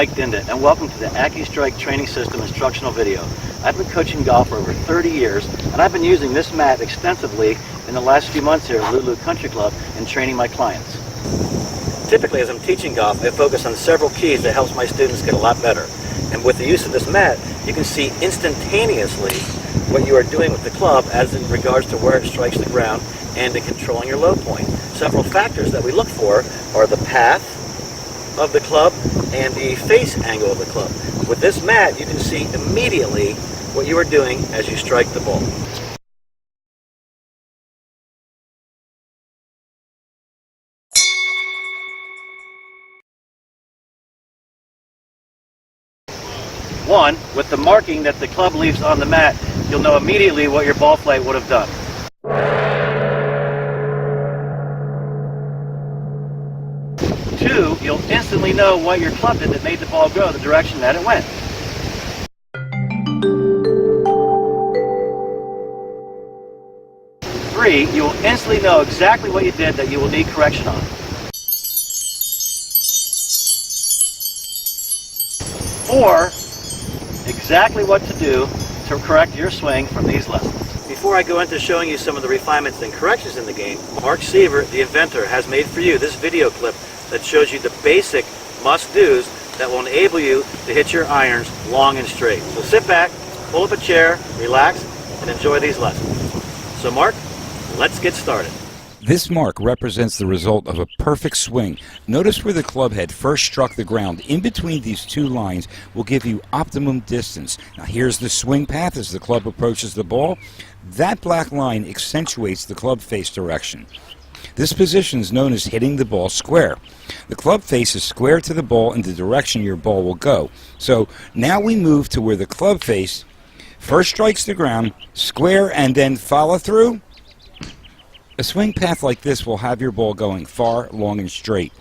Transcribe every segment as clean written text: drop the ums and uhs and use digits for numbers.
Mike Dynda, and welcome to the AccuStrike Training System instructional video. I've been coaching golf for over 30 years, and I've been using this mat extensively in the last few months here at Lulu Country Club and training my clients. Typically, as I'm teaching golf, I focus on several keys that helps my students get a lot better. And with the use of this mat, you can see instantaneously what you are doing with the club as in regards to where it strikes the ground and in controlling your low point. Several factors that we look for are the path of the club and the face angle of the club. With this mat, you can see immediately what you are doing as you strike the ball. One, with the marking that the club leaves on the mat, you'll know immediately what your ball flight would have done. Two, you'll instantly know what your club did that made the ball go the direction that it went. Three, you will instantly know exactly what you did that you will need correction on. Four, exactly what to do to correct your swing from these lessons. Before I go into showing you some of the refinements and corrections in the game, Mark Seaver, the inventor, has made for you this video clip that shows you the basic must-dos that will enable you to hit your irons long and straight. So sit back, pull up a chair, relax, and enjoy these lessons. So Mark, let's get started. This mark represents the result of a perfect swing. Notice where the club head first struck the ground. In between these two lines will give you optimum distance. Now here's the swing path as the club approaches the ball. That black line accentuates the club face direction. This position is known as hitting the ball square. The club face is square to the ball in the direction your ball will go. So now we move to where the club face first strikes the ground, square, and then follow through. A swing path like this will have your ball going far, long, and straight.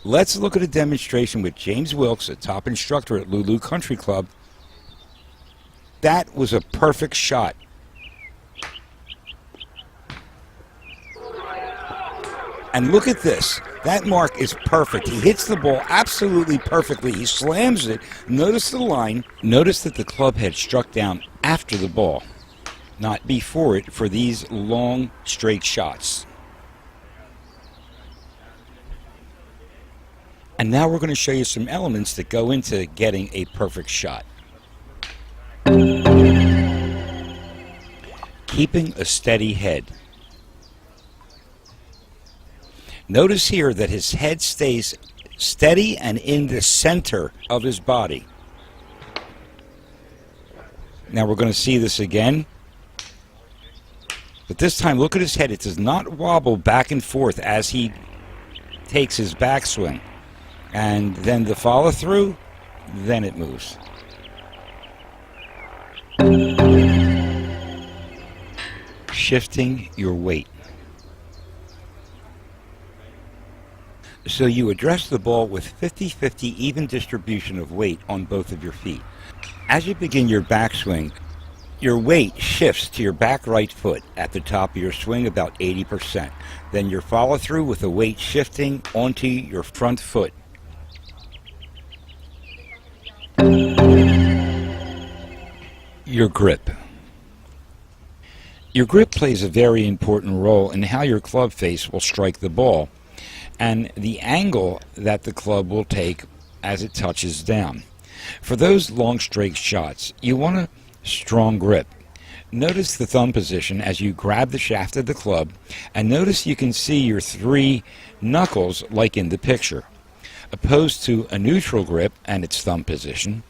Let's look at a demonstration with James Wilkes, a top instructor at Lulu Country Club. That was a perfect shot. And look at this. That mark is perfect. He hits the ball absolutely perfectly. He slams it. Notice the line. Notice that the club head struck down after the ball, not before it, for these long, straight shots. And now we're going to show you some elements that go into getting a perfect shot. Keeping a steady head. Notice here that his head stays steady and in the center of his body. Now we're going to see this again. But this time, look at his head. It does not wobble back and forth as he takes his backswing. And then the follow through, then it moves. Shifting your weight. So you address the ball with 50-50 even distribution of weight on both of your feet. As you begin your backswing, your weight shifts to your back right foot at the top of your swing about 80%. Then your follow through with the weight shifting onto your front foot. Your grip. Your grip plays a very important role in how your club face will strike the ball and the angle that the club will take as it touches down. For those long straight shots, you want a strong grip. Notice the thumb position as you grab the shaft of the club, and notice you can see your three knuckles like in the picture, opposed to a neutral grip and its thumb position,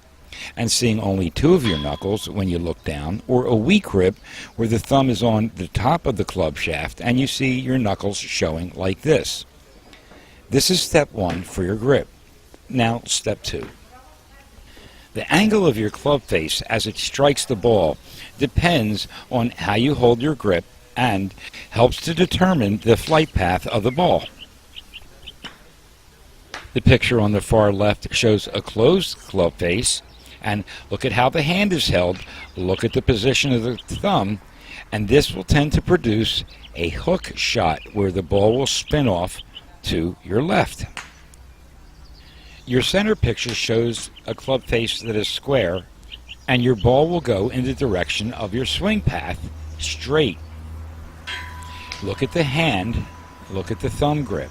and seeing only two of your knuckles when you look down, or a weak grip where the thumb is on the top of the club shaft and you see your knuckles showing like this. This is step one for your grip. Now step two. The angle of your club face as it strikes the ball depends on how you hold your grip and helps to determine the flight path of the ball. The picture on the far left shows a closed club face, and look at how the hand is held, look at the position of the thumb, and this will tend to produce a hook shot where the ball will spin off to your left. Your center picture shows a club face that is square, and your ball will go in the direction of your swing path, straight. Look at the hand, look at the thumb grip.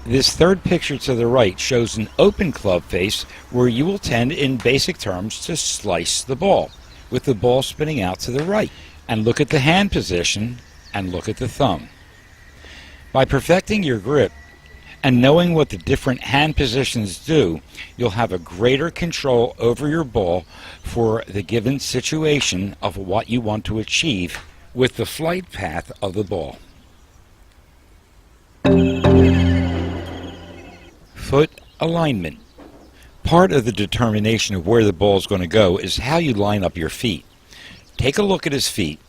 This third picture to the right shows an open club face where you will tend, in basic terms, to slice the ball, with the ball spinning out to the right. And look at the hand position, and look at the thumb. By perfecting your grip and knowing what the different hand positions do, you'll have a greater control over your ball for the given situation of what you want to achieve with the flight path of the ball. Foot alignment. Part of the determination of where the ball is going to go is how you line up your feet. Take a look at his feet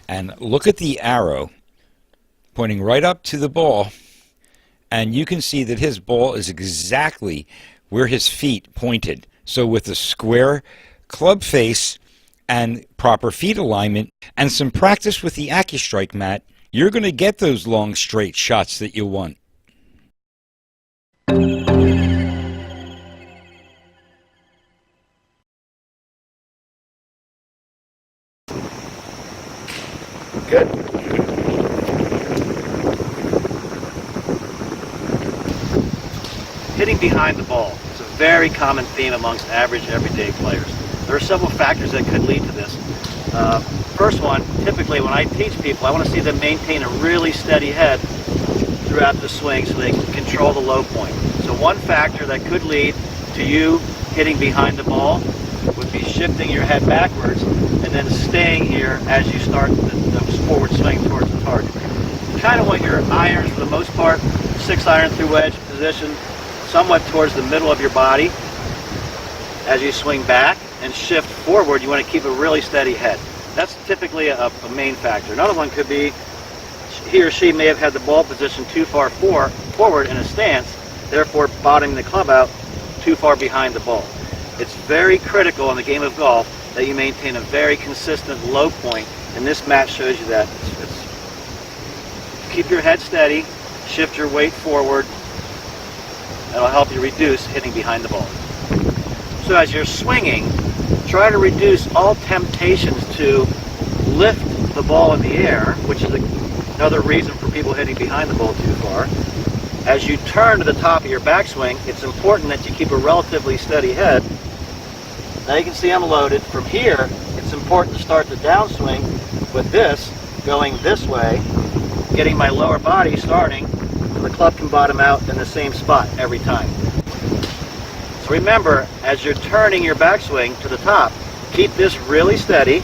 and look at the arrow pointing right up to the ball, and you can see that his ball is exactly where his feet pointed. So with a square club face and proper feet alignment and some practice with the AccuStrike mat, you're going to get those long straight shots that you want. Good. Hitting behind the ball is a very common theme amongst average everyday players. There are several factors that could lead to this. First one, typically when I teach people, I want to see them maintain a really steady head throughout the swing so they can control the low point. So one factor that could lead to you hitting behind the ball would be shifting your head backwards and then staying here as you start the forward swing towards the target. You kind of want your irons, for the most part, 6-iron through wedge position somewhat towards the middle of your body. As you swing back and shift forward, you want to keep a really steady head. That's typically a main factor. Another one could be he or she may have had the ball position too far forward in a stance, therefore bottoming the club out too far behind the ball. It's very critical in the game of golf that you maintain a very consistent low point, and this mat shows you that. Keep your head steady, shift your weight forward. That'll help you reduce hitting behind the ball. So as you're swinging, try to reduce all temptations to lift the ball in the air, which is another reason for people hitting behind the ball too far. As you turn to the top of your backswing, it's important that you keep a relatively steady head. Now you can see I'm loaded. From here, it's important to start the downswing with this, going this way, getting my lower body starting, so the club can bottom out in the same spot every time. So remember, as you're turning your backswing to the top, keep this really steady.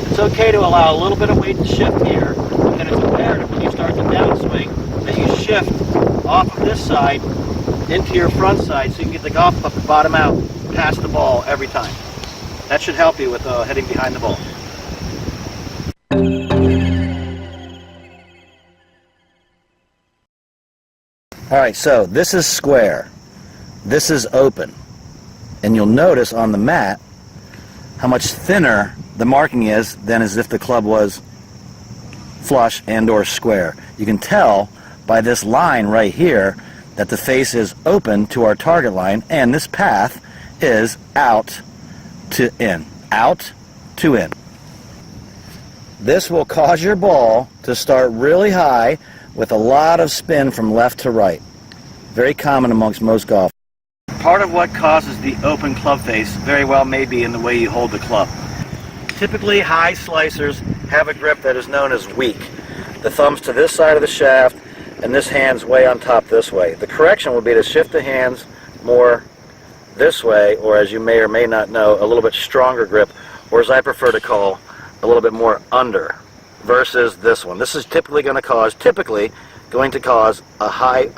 It's okay to allow a little bit of weight to shift here, and then it's imperative when you start the downswing that you shift off of this side into your front side so you can get the golf club to bottom out past the ball every time. That should help you with heading behind the ball. Alright, so this is square. This is open. And you'll notice on the mat how much thinner the marking is than as if the club was flush and or square. You can tell by this line right here that the face is open to our target line, and this path is out to in. Out to in. This will cause your ball to start really high with a lot of spin from left to right. Very common amongst most golfers. Part of what causes the open club face very well may be in the way you hold the club. Typically, high slicers have a grip that is known as weak. The thumb's to this side of the shaft, and this hand's way on top this way. The correction would be to shift the hands more this way, or as you may or may not know, a little bit stronger grip, or as I prefer to call, a little bit more under, versus this one. This is typically going to cause an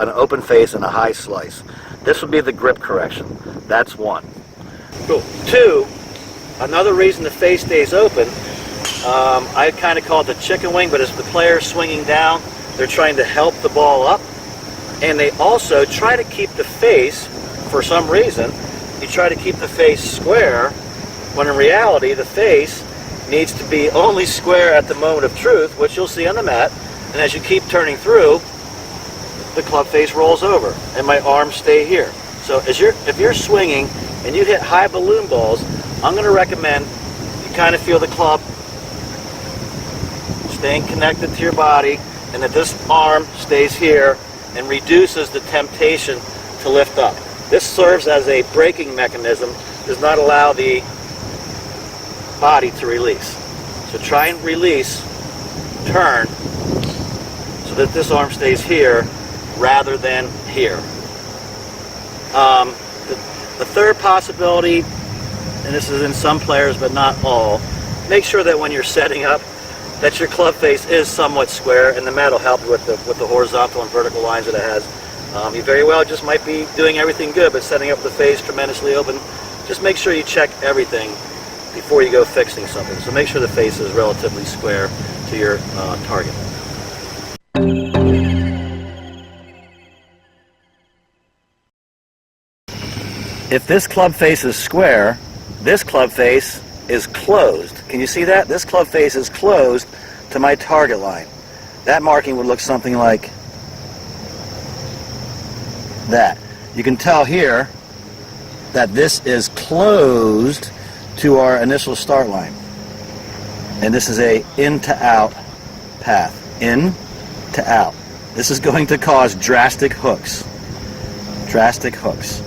open face and a high slice. This would be the grip correction. That's one. Cool. Two, another reason the face stays open, I kind of call it the chicken wing, but as the player's swinging down, they're trying to help the ball up, and they also try to keep the face, for some reason, you try to keep the face square, when in reality the face needs to be only square at the moment of truth, which you'll see on the mat, and as you keep turning through, the club face rolls over, and my arms stay here. So if you're swinging and you hit high balloon balls, I'm going to recommend you kind of feel the club staying connected to your body, and that this arm stays here and reduces the temptation to lift up. This serves as a braking mechanism, does not allow the body to release. So try and release, turn, so that this arm stays here rather than here. The third possibility, and this is in some players but not all, make sure that when you're setting up that your club face is somewhat square, and the mat will help you with the horizontal and vertical lines that it has. You very well just might be doing everything good, but setting up the face tremendously open. Just make sure you check everything before you go fixing something. So make sure the face is relatively square to your target. If this club face is square, this club face is closed. Can you see that? This club face is closed to my target line. That marking would look something like that. You can tell here that this is closed to our initial start line. And this is a in to out path. In to out. This is going to cause drastic hooks. Drastic hooks.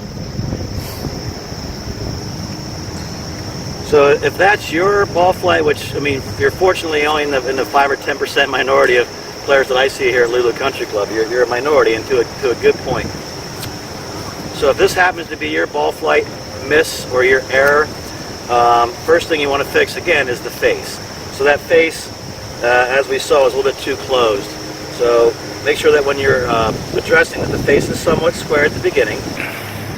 So if that's your ball flight, which, I mean, you're fortunately only in the 5 or 10% minority of players that I see here at Lulu Country Club. You're a minority, and to a good point. So if this happens to be your ball flight miss or your error, first thing you want to fix, again, is the face. So that face, as we saw, is a little bit too closed. So make sure that when you're addressing that the face is somewhat square at the beginning.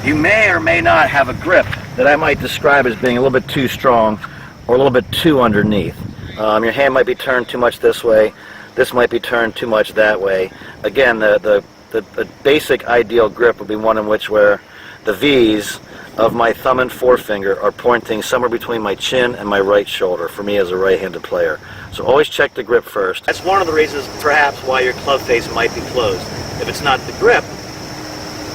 You may or may not have a grip that I might describe as being a little bit too strong or a little bit too underneath. Your hand might be turned too much this way. This might be turned too much that way. Again, the basic ideal grip would be one in which where the V's of my thumb and forefinger are pointing somewhere between my chin and my right shoulder for me as a right-handed player. So always check the grip first. That's one of the reasons perhaps why your club face might be closed. If it's not the grip,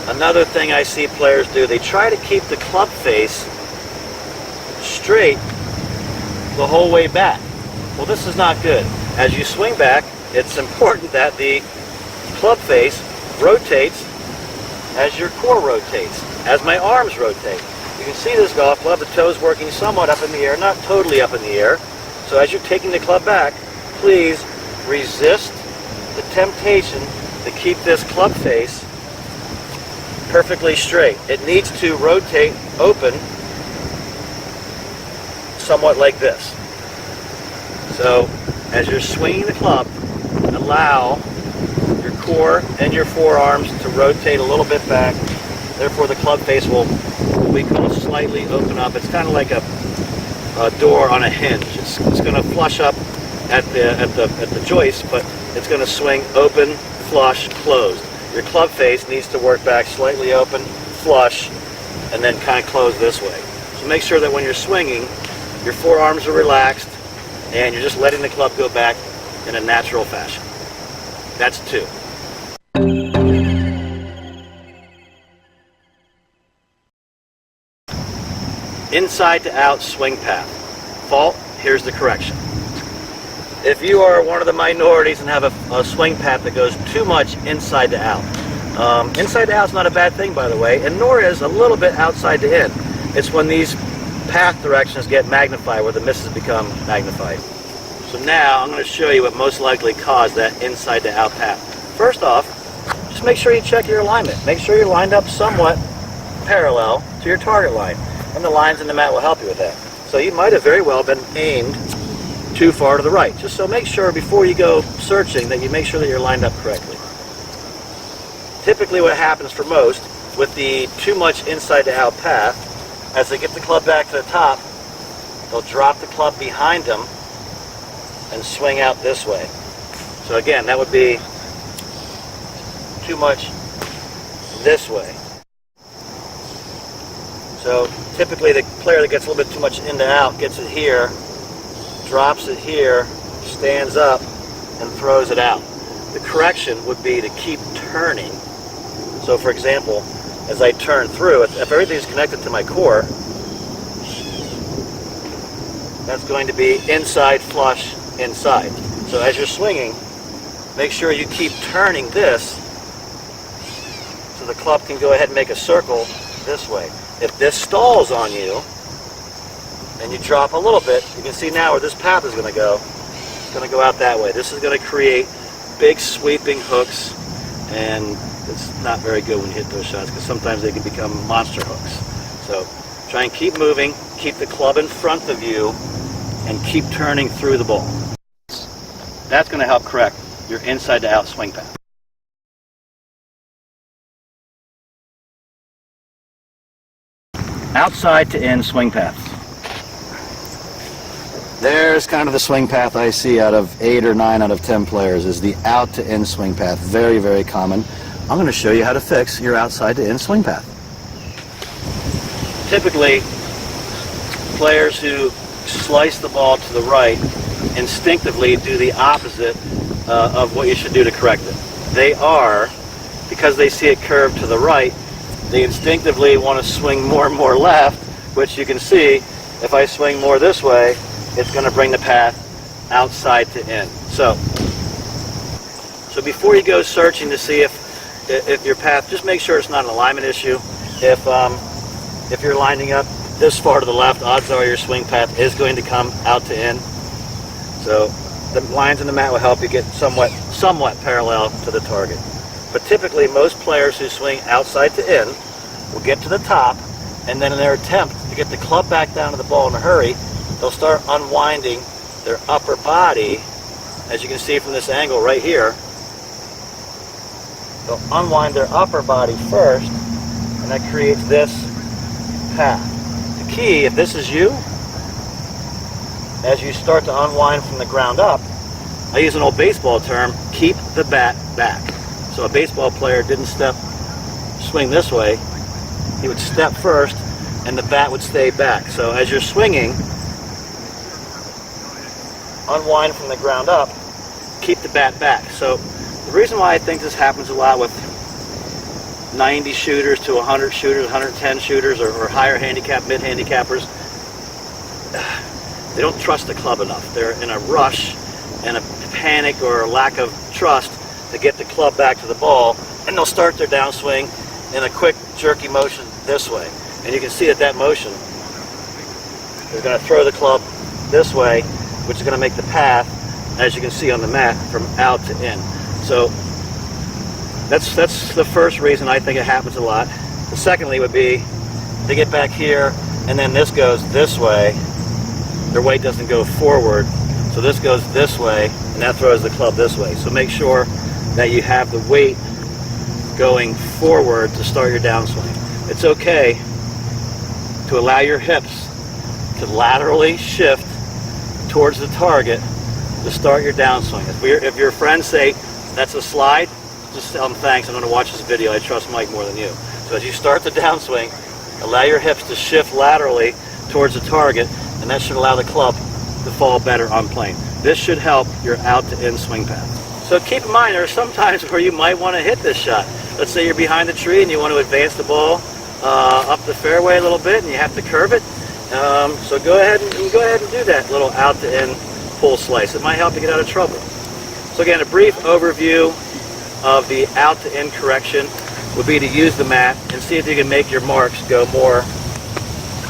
another thing I see players do, they try to keep the club face straight the whole way back. Well, this is not good. As you swing back, it's important that the club face rotates as your core rotates, as my arms rotate. You can see this golf club, the toes working somewhat up in the air, not totally up in the air. So as you're taking the club back, please resist the temptation to keep this club face perfectly straight. It needs to rotate open somewhat like this. So as you're swinging the club, allow your core and your forearms to rotate a little bit back. Therefore the club face will, what we call, slightly open up. It's kind of like a door on a hinge. It's going to flush up at the joist, but it's going to swing open, flush, closed. Your club face needs to work back slightly open, flush, and then kind of close this way. So make sure that when you're swinging, your forearms are relaxed and you're just letting the club go back in a natural fashion. That's 2. Inside to out swing path. Fault, here's the correction. If you are one of the minorities and have a swing path that goes too much inside to out. Inside to out is not a bad thing, by the way, and nor is a little bit outside to in. It's when these path directions get magnified, where the misses become magnified. So now I'm going to show you what most likely caused that inside to out path. First off, just make sure you check your alignment. Make sure you're lined up somewhat parallel to your target line, and the lines in the mat will help you with that. So you might have very well been aimed too far to the right. Just so make sure before you go searching that you make sure that you're lined up correctly. Typically what happens for most with the too much inside to out path, as they get the club back to the top, they'll drop the club behind them and swing out this way. So again, that would be too much this way. So typically the player that gets a little bit too much in to out gets it here, drops it here, stands up, and throws it out. The correction would be to keep turning. So for example, as I turn through. If everything's connected to my core, that's going to be inside flush inside. So as you're swinging, make sure you keep turning this so the club can go ahead and make a circle this way. If this stalls on you and you drop a little bit, you can see now where this path is going to go. It's going to go out that way. This is going to create big sweeping hooks, and it's not very good when you hit those shots because sometimes they can become monster hooks. So try and keep moving, keep the club in front of you, and keep turning through the ball. That's going to help correct your inside to out swing path. Outside to in swing paths. There's kind of the swing path I see out of 8 or 9 out of 10 players is the out to in swing path. Very, very common. I'm going to show you how to fix your outside to in swing path. Typically, players who slice the ball to the right instinctively do the opposite of what you should do to correct it. They are, because they see it curved to the right, they instinctively want to swing more and more left, which you can see if I swing more this way, it's going to bring the path outside to in. So So before you go searching to see if your path, just make sure it's not an alignment issue. If you're lining up this far to the left, odds are your swing path is going to come out to in. So the lines in the mat will help you get somewhat parallel to the target. But typically most players who swing outside to in will get to the top, and then in their attempt to get the club back down to the ball in a hurry, they'll start unwinding their upper body, as you can see from this angle right here. They'll unwind their upper body first, and that creates this path. The key, if this is you, as you start to unwind from the ground up, I use an old baseball term, keep the bat back. So a baseball player didn't swing this way, he would step first, and the bat would stay back. So as you're swinging, unwind from the ground up, keep the bat back. So the reason why I think this happens a lot with 90 shooters to 100 shooters, 110 shooters, or higher handicap, mid-handicappers, they don't trust the club enough. They're in a rush and a panic or a lack of trust to get the club back to the ball, and they'll start their downswing in a quick, jerky motion this way. And you can see that motion is going to throw the club this way, which is going to make the path, as you can see on the mat, from out to in. So that's the first reason I think it happens a lot. The secondly would be they get back here, and then this goes this way. Their weight doesn't go forward, so this goes this way, and that throws the club this way. So make sure that you have the weight going forward to start your downswing. It's okay to allow your hips to laterally shift towards the target to start your downswing. If your friends say, that's a slide, just tell them thanks, I'm going to watch this video, I trust Mike more than you. So as you start the downswing, allow your hips to shift laterally towards the target, and that should allow the club to fall better on plane. This should help your out to in swing path. So keep in mind, there are some times where you might want to hit this shot. Let's say you're behind the tree and you want to advance the ball up the fairway a little bit, and you have to curve it. So go ahead and do that little out to in pull slice. It might help you get out of trouble. So again, a brief overview of the out to in correction would be to use the mat and see if you can make your marks go more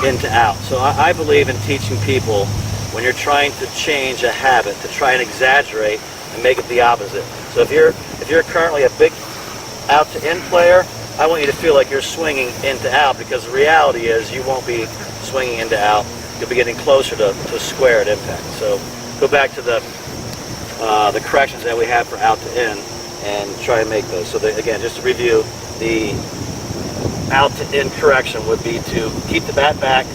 in to out. So I believe in teaching people, when you're trying to change a habit, to try and exaggerate and make it the opposite. So if you're currently a big out to in player, I want you to feel like you're swinging in to out, because the reality is you won't be swinging in to out. You'll be getting closer to square at impact. So go back to the corrections that we have for out to in and try and make those. So again, just to review, the out to in correction would be to keep the bat back,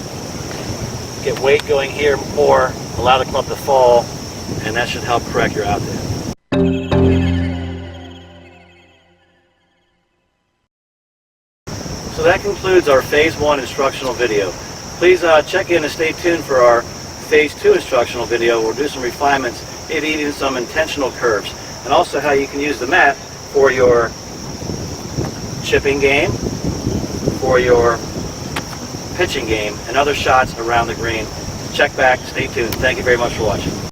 get weight going here more, allow the club to fall, and that should help correct your out to in. So that concludes our Phase 1 instructional video. Please check in and stay tuned for our Phase 2 instructional video. We'll do some refinements, maybe even some intentional curves, and also how you can use the mat for your chipping game, for your pitching game and other shots around the green. Check back, stay tuned. Thank you very much for watching.